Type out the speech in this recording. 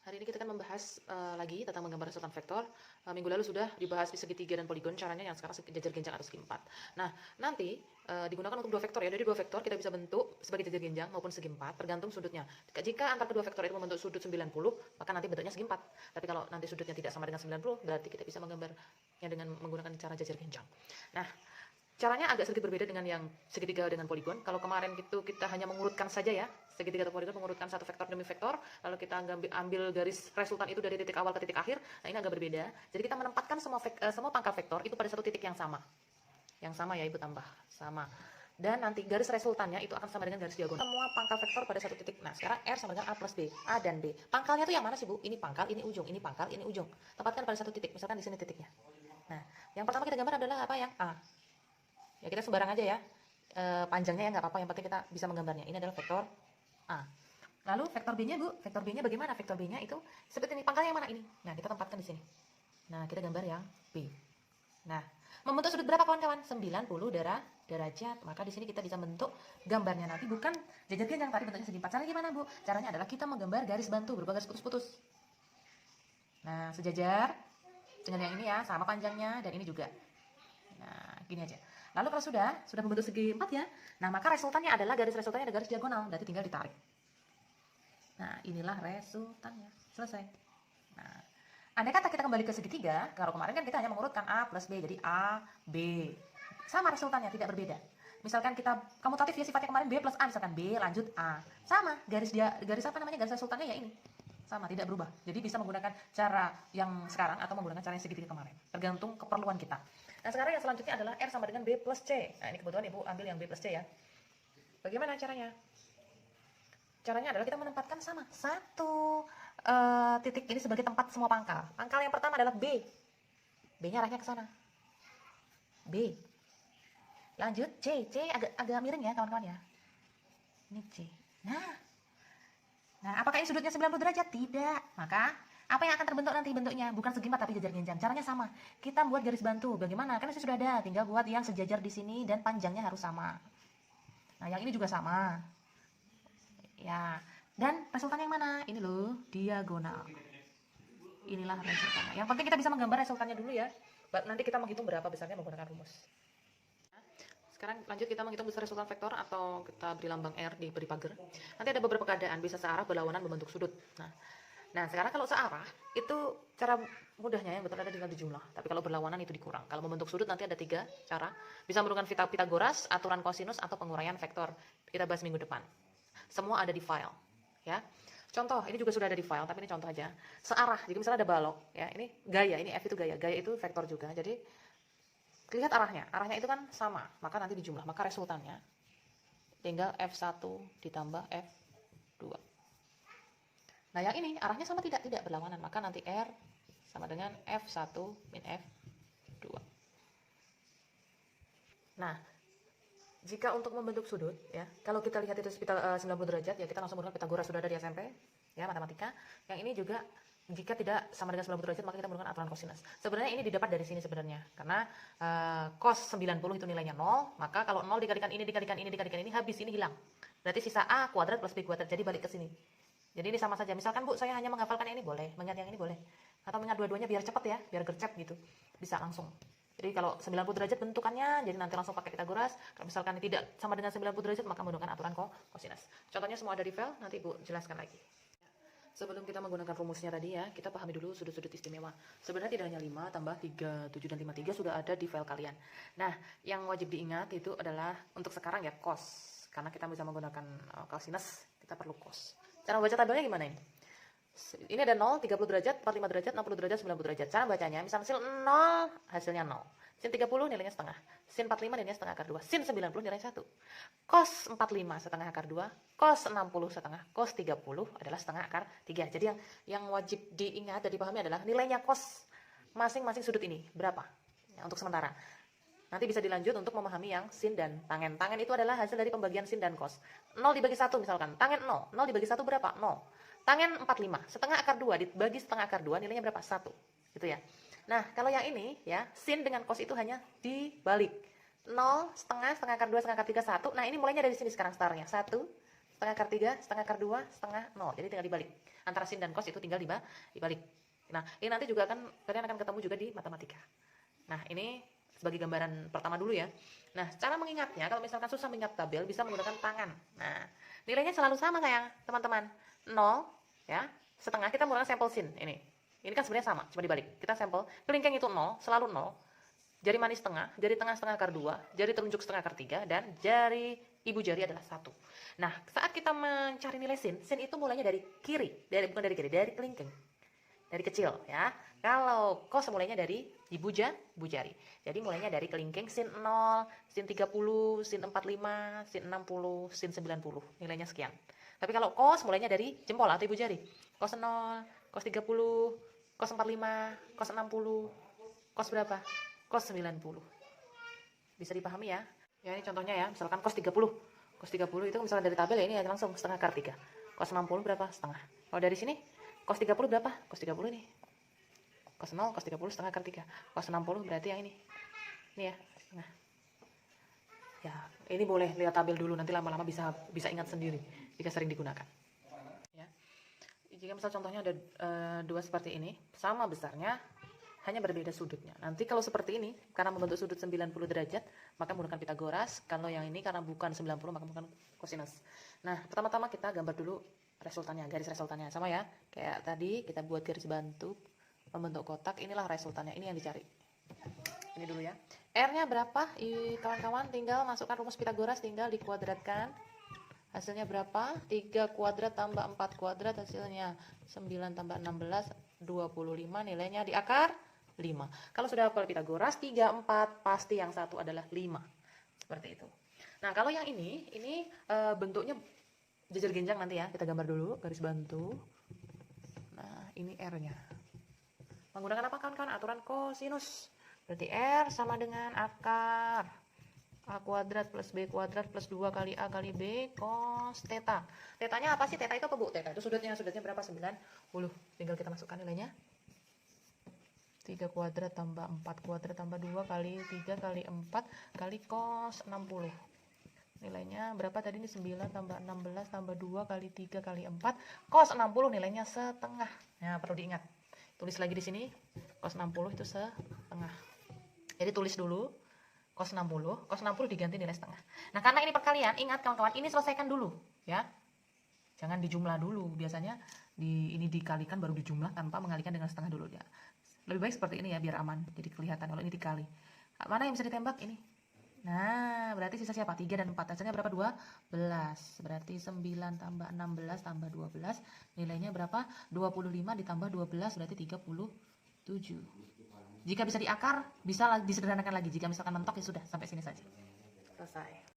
Hari ini kita akan membahas lagi tentang menggambar resultan vektor. Minggu lalu sudah dibahas di segitiga dan poligon, caranya yang sekarang jajar genjang atau segi empat. Nah, nanti digunakan untuk dua vektor ya. Dari dua vektor kita bisa bentuk sebagai jajar genjang maupun segi empat, tergantung sudutnya. Jika antara kedua vektor itu membentuk sudut 90, maka nanti bentuknya segi empat. Tapi kalau nanti sudutnya tidak sama dengan 90, berarti kita bisa menggambarnya dengan menggunakan cara jajar genjang. Nah, caranya agak sedikit berbeda dengan yang segitiga dengan poligon. Kalau kemarin itu kita hanya mengurutkan saja ya, segitiga atau poligon mengurutkan satu vektor demi vektor, lalu kita ambil garis resultan itu dari titik awal ke titik akhir. Nah, ini agak berbeda. Jadi kita menempatkan semua pangkal vektor itu pada satu titik yang sama. Yang sama ya, Ibu tambah. Sama. Dan nanti garis resultannya itu akan sama dengan garis diagonal. Semua pangkal vektor pada satu titik. Nah, sekarang R sama dengan A plus B. A dan B. Pangkalnya itu yang mana sih, Bu? Ini pangkal, ini ujung. Ini pangkal, ini ujung. Tempatkan pada satu titik. Misalkan di sini titiknya. Nah, yang pertama kita gambar adalah apa? Yang A. Ya kita sembarang aja ya, panjangnya ya nggak apa-apa, yang penting kita bisa menggambarnya. Ini adalah vektor A. Lalu vektor B-nya, Bu, vektor B-nya bagaimana? Vektor B-nya itu seperti ini, pangkalnya yang mana ini? Nah, kita tempatkan di sini. Nah, kita gambar yang B. Nah, membentuk sudut berapa kawan-kawan? 90 derajat. Maka di sini kita bisa bentuk gambarnya nanti bukan jajar genjang, tadi bentuknya segi empat. Caranya gimana, Bu? Caranya adalah kita menggambar garis bantu berupa garis putus-putus. Nah, sejajar dengan yang ini ya, sama panjangnya, dan ini juga. Nah, gini aja. Lalu kalau sudah membentuk segi empat ya, nah maka resultannya adalah garis resultannya ada garis diagonal, berarti tinggal ditarik. Nah, inilah resultannya. Selesai. Nah, andai kata kita kembali ke segitiga, kalau kemarin kan kita hanya mengurutkan A plus B, jadi A, B. Sama resultannya, tidak berbeda. Misalkan kita komutatif ya, sifatnya kemarin B plus A, misalkan B lanjut A. Sama, garis apa namanya, garis resultannya ya ini. Sama, tidak berubah. Jadi bisa menggunakan cara yang sekarang atau menggunakan cara yang segitiga kemarin. Tergantung keperluan kita. Nah, sekarang yang selanjutnya adalah R sama dengan B plus C. Nah, ini kebetulan Ibu ambil yang B plus C ya. Bagaimana caranya? Caranya adalah kita menempatkan sama satu titik ini sebagai tempat semua pangkal. Pangkal yang pertama adalah B. B-nya arahnya ke sana. B. Lanjut C. C agak miring ya, kawan-kawan ya. Ini C. Nah, apakah ini sudutnya 90 derajat? Tidak. Maka apa yang akan terbentuk nanti bentuknya? Bukan segi empat tapi jajar genjang. Caranya sama. Kita buat garis bantu. Bagaimana? Kan sudah ada. Tinggal buat yang sejajar di sini dan panjangnya harus sama. Nah, yang ini juga sama. Ya. Dan resultannya yang mana? Ini loh, diagonal. Inilah resultannya. Yang penting kita bisa menggambar resultannya dulu ya. Nanti kita menghitung berapa besarnya menggunakan rumus. Sekarang lanjut kita menghitung besar resultan vektor atau kita beri lambang R diberi pagar. Nanti ada beberapa keadaan, bisa searah, berlawanan, membentuk sudut. Nah sekarang kalau searah itu cara mudahnya yang betul ada tinggal dijumlah. Tapi kalau berlawanan itu dikurang. Kalau membentuk sudut nanti ada 3 cara. Bisa menggunakan Pythagoras, aturan kosinus, atau penguraian vektor. Kita bahas minggu depan. Semua ada di file, ya. Contoh, ini juga sudah ada di file, tapi ini contoh aja. Searah, jadi misalnya ada balok, ya. Ini gaya, ini F itu gaya itu vektor juga. Jadi lihat arahnya itu kan sama, maka nanti dijumlah, maka resultannya tinggal F1 ditambah F2. Nah yang ini arahnya sama tidak berlawanan, maka nanti R sama dengan F1 min F2. Nah jika untuk membentuk sudut ya, kalau kita lihat itu 90 derajat ya, kita langsung menggunakan Pythagoras, sudah ada di SMP ya, matematika. Yang ini juga jika tidak sama dengan 90 derajat, maka kita menggunakan aturan kosinus. Sebenarnya ini didapat dari sini sebenarnya. Karena cos 90 itu nilainya 0, maka kalau 0 dikalikan ini, habis, ini hilang. Berarti sisa A kuadrat plus B kuadrat, jadi balik ke sini. Jadi ini sama saja. Misalkan Bu, saya hanya menghafalkan yang ini boleh, mengingat yang ini boleh. Atau mengingat dua-duanya biar cepat ya, biar gercep gitu. Bisa langsung. Jadi kalau 90 derajat bentukannya, jadi nanti langsung pakai Pythagoras. Kalau misalkan tidak sama dengan 90 derajat, maka menggunakan aturan kosinus. Contohnya semua ada di file, nanti Ibu jelaskan lagi. Sebelum kita menggunakan rumusnya tadi ya, kita pahami dulu sudut-sudut istimewa. Sebenarnya tidak hanya 5 tambah 3, 7, dan 53 sudah ada di file kalian. Nah, yang wajib diingat itu adalah untuk sekarang ya cos. Karena kita bisa menggunakan cosinus, kita perlu cos. Cara baca tabelnya gimana ini? Ini ada 0, 30 derajat, 45 derajat, 60 derajat, 90 derajat. Cara bacanya, misalnya sin 0, hasilnya 0. Sin 30 nilainya setengah. Sin 45 nilainya setengah akar 2. Sin 90 nilainya 1. Cos 45 setengah akar 2. Cos 60 setengah. Cos 30 adalah setengah akar 3. Jadi yang wajib diingat dan dipahami adalah nilainya cos masing-masing sudut ini. Berapa? Ya, untuk sementara. Nanti bisa dilanjut untuk memahami yang sin dan tangen. Tangen itu adalah hasil dari pembagian sin dan cos. 0 dibagi 1 misalkan. Tangen 0. 0 dibagi 1 berapa? 0. Tangen 45. Setengah akar 2 dibagi setengah akar 2 nilainya berapa? 1. Gitu ya. Nah, kalau yang ini ya, sin dengan cos itu hanya dibalik. 0, setengah akar 2, setengah akar 3, 1. Nah, ini mulainya dari sini sekarang startnya. 1, setengah akar 3, setengah akar 2, setengah 0. Jadi tinggal dibalik. Antara sin dan cos itu tinggal dibalik. Nah, ini nanti juga kalian akan ketemu juga di matematika. Nah, ini sebagai gambaran pertama dulu ya. Nah, cara mengingatnya, kalau misalkan susah mengingat tabel, bisa menggunakan tangan. Nah, nilainya selalu sama sayang, teman-teman. 0, ya. Setengah kita menggunakan sampel sin, ini. Ini kan sebenarnya sama, cuma dibalik. Kita sampel, kelingking itu 0, selalu 0. Jari manis tengah, jari tengah setengah akar 2, jari telunjuk setengah akar 3, dan jari ibu jari adalah 1. Nah, saat kita mencari nilai sin itu mulainya dari kiri, bukan dari kiri, dari kelingking. Dari kecil ya. Kalau cos mulainya dari ibu jari. Jadi mulainya dari kelingking sin 0, sin 30, sin 45, sin 60, sin 90. Nilainya sekian. Tapi kalau cos mulainya dari jempol atau ibu jari. Cos 0, cos 30, cos 45, cos 60, cos berapa? Cos 90. Bisa dipahami ya? Ya ini contohnya ya, misalkan cos 30. Cos 30 itu misalkan dari tabel ya, ini ya langsung setengah akar 3. Cos 60 berapa? Setengah. Kalau dari sini cos 30 berapa? Cos 30 ini. Cos 0, cos 30 setengah akar 3. Cos 60 berarti yang ini. Ini ya, setengah. Ya, ini boleh lihat tabel dulu, nanti lama-lama bisa ingat sendiri jika sering digunakan. Ya. Jika misal contohnya ada dua seperti ini, sama besarnya, hanya berbeda sudutnya. Nanti kalau seperti ini, karena membentuk sudut 90 derajat, maka menggunakan Pitagoras. Kalau yang ini karena bukan 90, maka menggunakan kosinus. Nah, pertama-tama kita gambar dulu resultannya, garis resultannya. Sama ya, kayak tadi kita buat garis bantu, membentuk kotak, inilah resultannya, ini yang dicari. Ini dulu ya. R-nya berapa? Kawan-kawan tinggal masukkan rumus Pitagoras, tinggal dikuadratkan. Hasilnya berapa? 3 kuadrat tambah 4 kuadrat, hasilnya 9 tambah 16, 25, nilainya di akar 5. Kalau sudah hafal Pitagoras 3, 4, pasti yang satu adalah 5. Seperti itu. Nah, kalau yang ini bentuknya jajar genjang nanti ya. Kita gambar dulu garis bantu. Nah, ini R-nya. Menggunakan apa kawan-kawan? Aturan kosinus. Berarti R sama dengan akar A kuadrat plus B kuadrat plus 2 kali A kali B cos theta. Tetanya apa sih? Theta itu apa bu? Theta itu sudutnya berapa? 90. Tinggal kita masukkan nilainya. 3 kuadrat tambah 4 kuadrat tambah 2 kali 3 kali 4 kali cos 60. Nilainya berapa tadi? Ini 9 tambah 16 tambah 2 kali 3 kali 4 cos 60, nilainya setengah. Nah, perlu diingat. Tulis lagi di sini. Cos 60 itu setengah. Jadi tulis dulu cos 60 diganti nilai setengah. Nah, karena ini perkalian, ingat kawan-kawan, ini selesaikan dulu ya. Jangan dijumlah dulu. Biasanya ini dikalikan baru dijumlah tanpa mengalihkan dengan setengah dulu ya. Lebih baik seperti ini ya, biar aman. Jadi kelihatan kalau ini dikali. Mana yang bisa ditembak? Ini. Nah, berarti sisa siapa? 3 dan 4. Hasilnya berapa? 12. Berarti 9 tambah 16 tambah 12. Nilainya berapa? 25 ditambah 12 berarti 37. Jika bisa diakar, bisa disederhanakan lagi. Jika misalkan mentok ya sudah, sampai sini saja. Selesai.